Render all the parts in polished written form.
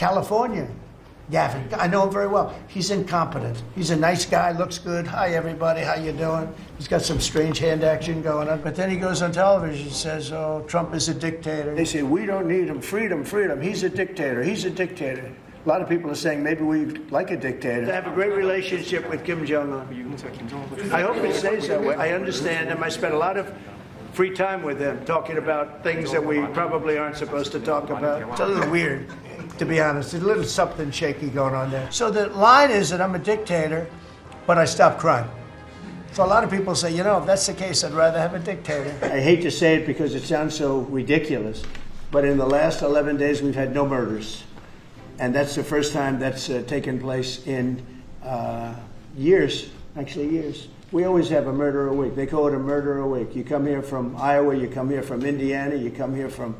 California Gavin. I know him very well. He's incompetent. He's a nice guy, looks good. Hi, everybody. How you doing? He's got some strange hand action going on. But then he goes on television and says, oh, Trump is a dictator. They say, we don't need him. Freedom, freedom. He's a dictator. He's a dictator. A lot of people are saying maybe we like a dictator. I have a great relationship with Kim Jong-un. I hope it stays that way. I understand him. I spent a lot of free time with him talking about things that we probably aren't supposed to talk about. It's a little weird, to be honest. There's a little something shaky going on there. So the line is that I'm a dictator, but I stop crime. So a lot of people say, you know, if that's the case, I'd rather have a dictator. I hate to say it because it sounds so ridiculous, but in the last 11 days, we've had no murders. And that's the first time that's taken place in years, actually years. We always have a murder a week. They call it a murder a week. You come here from Iowa, you come here from Indiana, you come here from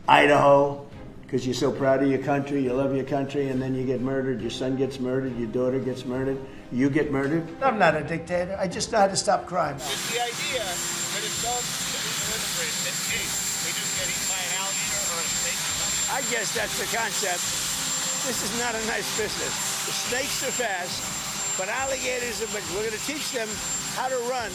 Idaho, because you're so proud of your country, you love your country, and then you get murdered, your son gets murdered, your daughter gets murdered, you get murdered. I'm not a dictator. I just know how to stop crime. It's the idea that if some illegal immigrant escapes, they just get eaten by an alligator or a snake or something. I guess that's the concept. This is not a nice business. The snakes are fast, but alligators are big. We're going to teach them how to run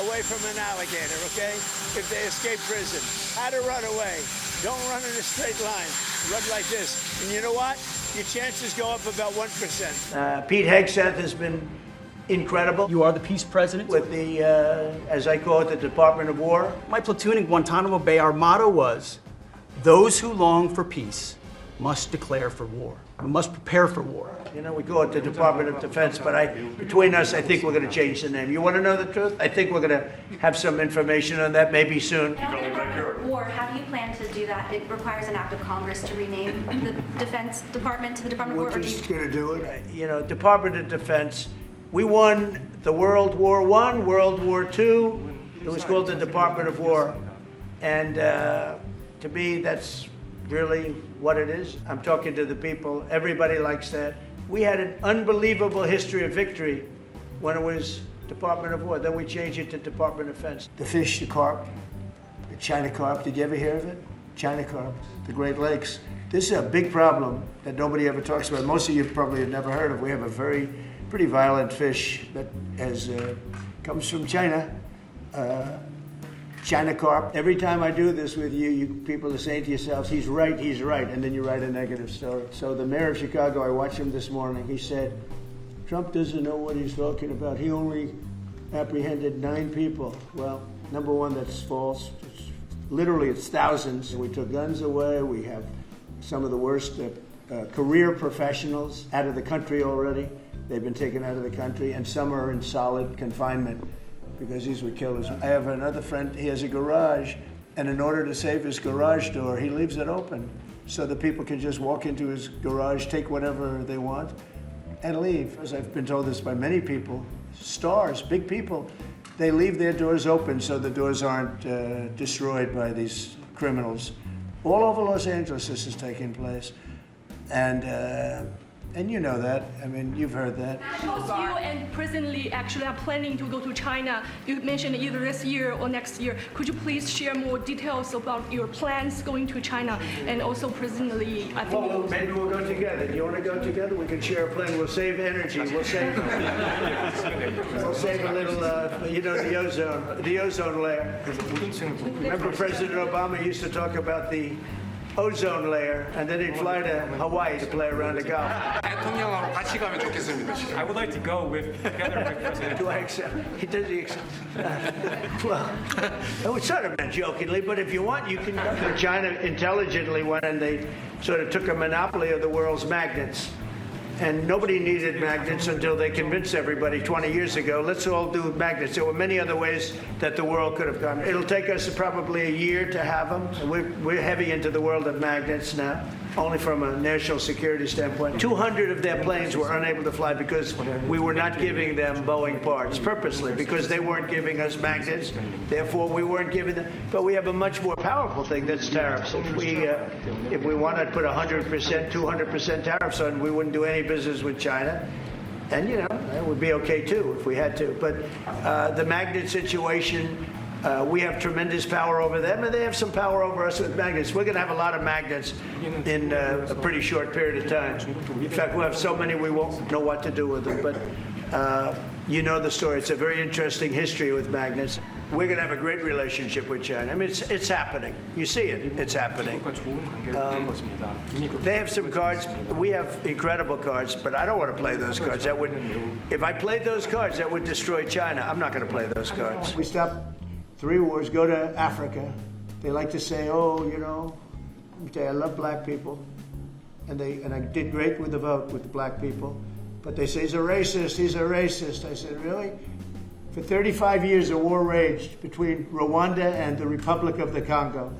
away from an alligator, okay? If they escape prison. How to run away. Don't run in a straight line. Run like this. And you know what? Your chances go up about 1%. Pete Hegseth has been incredible. You are the peace president? With the, as I call it, the Department of War. My platoon in Guantanamo Bay, our motto was, those who long for peace must declare for war. We must prepare for war. You know, we call it the Department of Defense, but between us, I think we're going to change the name. You want to know the truth? I think we're going to have some information on that maybe soon. On the Department of War, how do you plan to do that? It requires an act of Congress to rename the Defense Department to the Department of War. We're just going to do it. You know, Department of Defense, we won the World War I, World War II. It was called the Department of War. And to me, that's really what it is. I'm talking to the people. Everybody likes that. We had an unbelievable history of victory when it was Department of War. Then we changed it to Department of Defense. The fish, the carp, the China carp. Did you ever hear of it? China carp, the Great Lakes. This is a big problem that nobody ever talks about. Most of you probably have never heard of. We have a pretty violent fish that comes from China. China carp. Every time I do this with you people are saying to yourselves, he's right, and then you write a negative story. So the mayor of Chicago, I watched him this morning, he said, Trump doesn't know what he's talking about. He only apprehended 9 people. Well, number one, that's false. It's thousands. We took guns away. We have some of the worst career professionals out of the country already. They've been taken out of the country, and some are in solid confinement, because these were killers. I have another friend, he has a garage, and in order to save his garage door, he leaves it open so that people can just walk into his garage, take whatever they want, and leave. As I've been told this by many people, stars, big people, they leave their doors open so the doors aren't destroyed by these criminals. All over Los Angeles this is taking place. And you know that. I mean, you've heard that. Both you and President Lee actually are planning to go to China. You mentioned either this year or next year. Could you please share more details about your plans going to China? And also President Lee, I think... Well, maybe we'll go together. Do you want to go together? We can share a plane. We'll save energy. We'll save a little, you know, the ozone layer. Remember President Obama used to talk about the ozone layer, and then he'd fly to Hawaii to play around the golf. 대통령하고 같이 가면 좋겠습니다. I would like to go together with President. Do I accept? He does accept. Well, I was sort of meant jokingly, but if you want, you can go to China intelligently when they sort of took a monopoly of the world's magnets. And nobody needed magnets until they convinced everybody 20 years ago, let's all do magnets. There were many other ways that the world could have gone. It'll take us probably a year to have them. We're heavy into the world of magnets now, only from a national security standpoint. 200 of their planes were unable to fly because we were not giving them Boeing parts purposely, because they weren't giving us magnets. Therefore, we weren't giving them. But we have a much more powerful thing, that's tariffs. If we want to put 100%, 200% tariffs on, we wouldn't do any business with China. And, you know, it would be okay, too, if we had to. But the magnet situation, We have tremendous power over them, and they have some power over us with magnets. We're going to have a lot of magnets in a pretty short period of time. In fact, we'll have so many we won't know what to do with them. But you know the story. It's a very interesting history with magnets. We're going to have a great relationship with China. I mean, it's happening. You see it. It's happening. They have some cards. We have incredible cards, but I don't want to play those cards. That would, if I played those cards, that would destroy China. I'm not going to play those cards. We stop 3 wars, go to Africa. They like to say, oh, you know, I love black people. And I did great with the vote with the black people. But they say, he's a racist, he's a racist. I said, really? For 35 years, a war raged between Rwanda and the Republic of the Congo.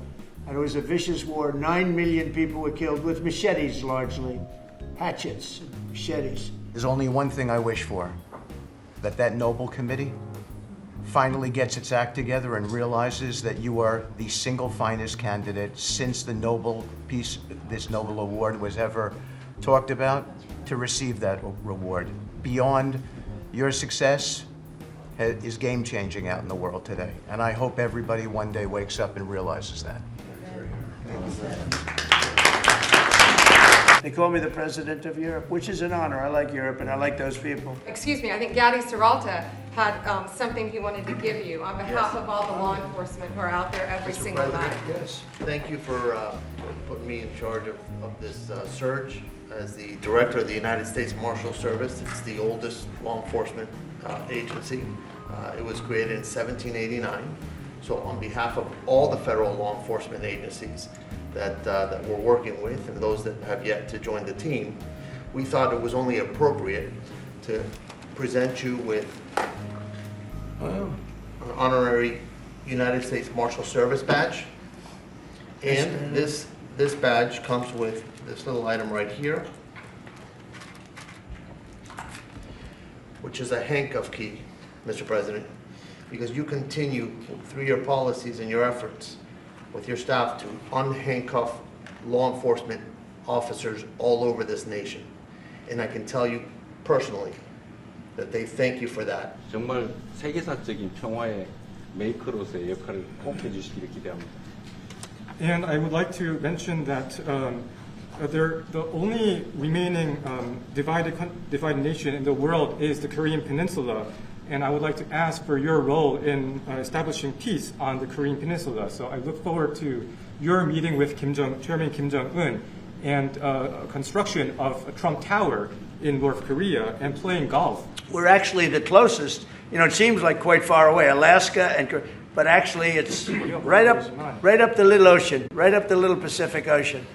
And it was a vicious war. 9 million people were killed with machetes, largely. Hatchets, machetes. There's only one thing I wish for, that Nobel Committee finally gets its act together and realizes that you are the single finest candidate since the Nobel Peace, this Nobel Award was ever talked about, to receive that reward. Beyond your success is game-changing out in the world today. And I hope everybody one day wakes up and realizes that. They call me the president of Europe, which is an honor. I like Europe, and I like those people. Excuse me, I think Gadi Saralta had something he wanted to give you on behalf of all the law enforcement who are out there every single night. Yes. Thank you for putting me in charge of this surge as the director of the United States Marshal Service. It's the oldest law enforcement agency. It was created in 1789. So on behalf of all the federal law enforcement agencies that we're working with and those that have yet to join the team, we thought it was only appropriate to present you with an honorary United States Marshal Service badge. And this badge comes with this little item right here, which is a handcuff key, Mr. President, because you continue through your policies and your efforts with your staff to unhandcuff law enforcement officers all over this nation. And I can tell you personally that they thank you for that. 정말 세계사적인 평화의 메이커로서의 역할을 꼭 해주시기를 기대합니다. And I would like to mention that the only remaining divided nation in the world is the Korean Peninsula. And I would like to ask for your role in establishing peace on the Korean Peninsula. So I look forward to your meeting with Chairman Kim Jong-un and construction of a Trump Tower in North Korea and playing golf. We're actually the closest. You know, it seems like quite far away, Alaska, but actually it's right up the little ocean, right up the little Pacific Ocean.